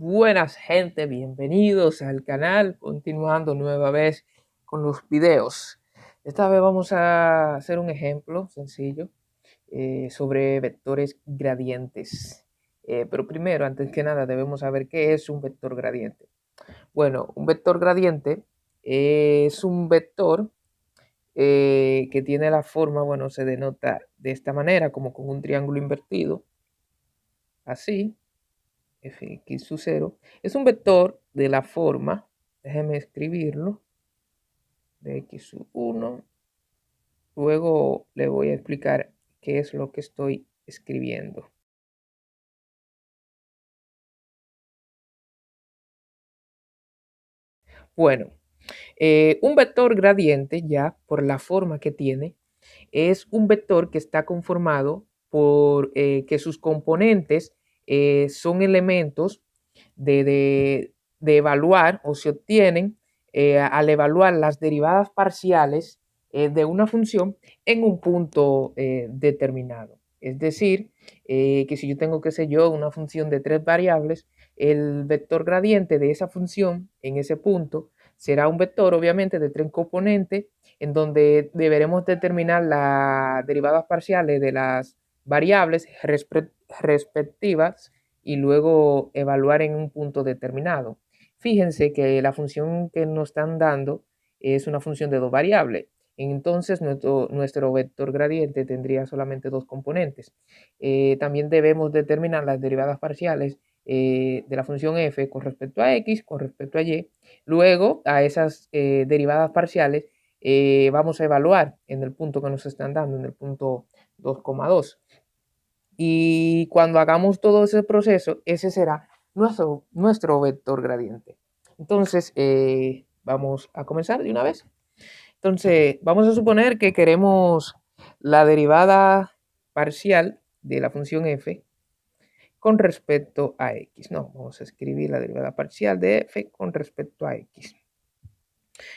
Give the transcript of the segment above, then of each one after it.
Buenas gente, bienvenidos al canal, continuando nueva vez con los videos. Esta vez vamos a hacer un ejemplo sencillo sobre vectores gradientes. Pero primero, antes que nada, debemos saber qué es un vector gradiente. Bueno, un vector gradiente es un vector que tiene la forma, bueno, se denota de esta manera, como con un triángulo invertido, así. Fx sub 0 es un vector de la forma, déjeme escribirlo, de x sub 1. Luego le voy a explicar qué es lo que estoy escribiendo. Bueno, un vector gradiente, ya por la forma que tiene, es un vector que está conformado por que sus componentes son elementos de evaluar o se obtienen al evaluar las derivadas parciales de una función en un punto determinado. Es decir, que si yo tengo, qué sé yo, una función de 3 variables, el vector gradiente de esa función en ese punto será un vector, obviamente, de 3 componentes, en donde deberemos determinar las derivadas parciales de las variables respectivas y luego evaluar en un punto determinado. Fíjense que la función que nos están dando es una función de 2 variables. Entonces nuestro vector gradiente tendría solamente 2 componentes. También debemos determinar las derivadas parciales de la función f con respecto a x, con respecto a y. Luego a esas derivadas parciales vamos a evaluar en el punto que nos están dando, en el punto 2,2. Y cuando hagamos todo ese proceso, ese será nuestro vector gradiente. Entonces, vamos a comenzar de una vez. Entonces, vamos a suponer que queremos la derivada parcial de la función f con respecto a x. No, vamos a escribir la derivada parcial de f con respecto a x.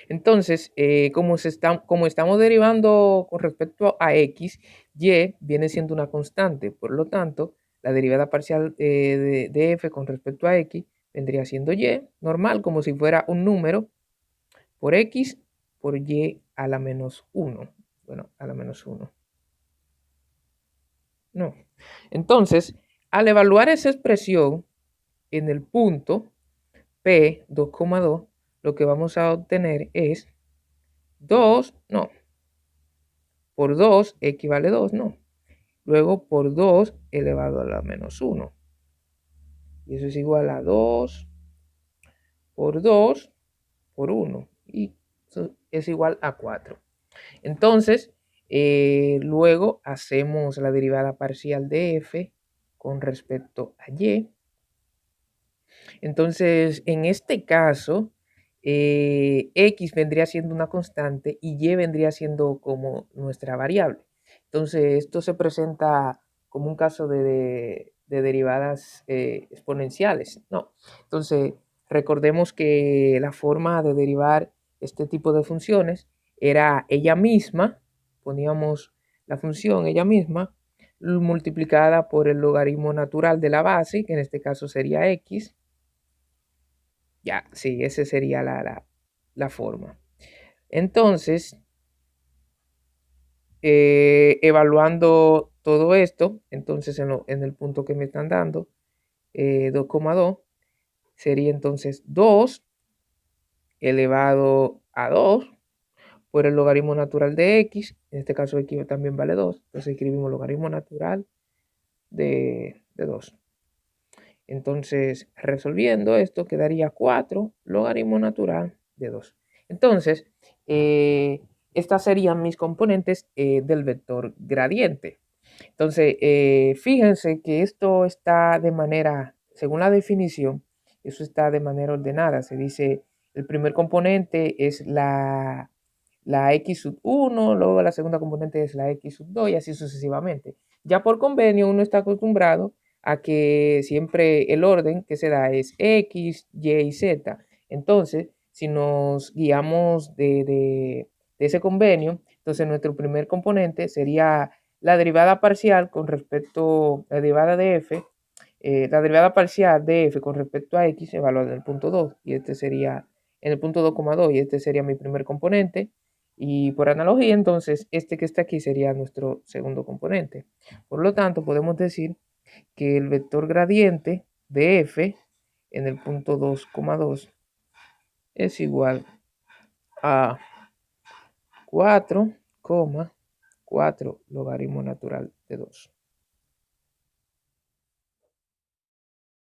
Entonces, como estamos derivando con respecto a x, y viene siendo una constante. Por lo tanto, la derivada parcial de f con respecto a x vendría siendo y, normal, como si fuera un número, por x por y a la menos 1. Bueno, a la menos 1. No. Entonces, al evaluar esa expresión en el punto P 2,2, lo que vamos a obtener es 2, no, por 2 equivale 2, no. Luego por 2 elevado a la menos 1. Y eso es igual a 2 por 2 por 1. Y eso es igual a 4. Entonces, luego hacemos la derivada parcial de f con respecto a y. Entonces, en este caso, x vendría siendo una constante y y vendría siendo como nuestra variable. Entonces, esto se presenta como un caso de derivadas exponenciales, ¿no? Entonces, recordemos que la forma de derivar este tipo de funciones era ella misma, poníamos la función ella misma, multiplicada por el logaritmo natural de la base, que en este caso sería x. Ya, sí, esa sería la forma. Entonces, evaluando todo esto, entonces en el punto que me están dando, 2,2, sería entonces 2 elevado a 2 por el logaritmo natural de x. En este caso x también vale 2. Entonces escribimos logaritmo natural de 2. Entonces, resolviendo esto, quedaría 4 logaritmo natural de 2. Entonces, estas serían mis componentes del vector gradiente. Entonces, fíjense que esto está de manera, según la definición, eso está de manera ordenada. Se dice, el primer componente es la x sub 1, luego la segunda componente es la x sub 2 y así sucesivamente. Ya por convenio uno está acostumbrado a que siempre el orden que se da es x, y y z. Entonces, si nos guiamos de ese convenio, entonces nuestro primer componente sería la derivada parcial con respecto a la derivada de f la derivada parcial de f con respecto a x evaluada en el punto 2, y este sería en el punto 2,2, y este sería mi primer componente. Y por analogía, entonces, este que está aquí sería nuestro segundo componente. Por lo tanto, podemos decir que el vector gradiente de f en el punto 2,2 es igual a 4,4 logaritmo natural de 2.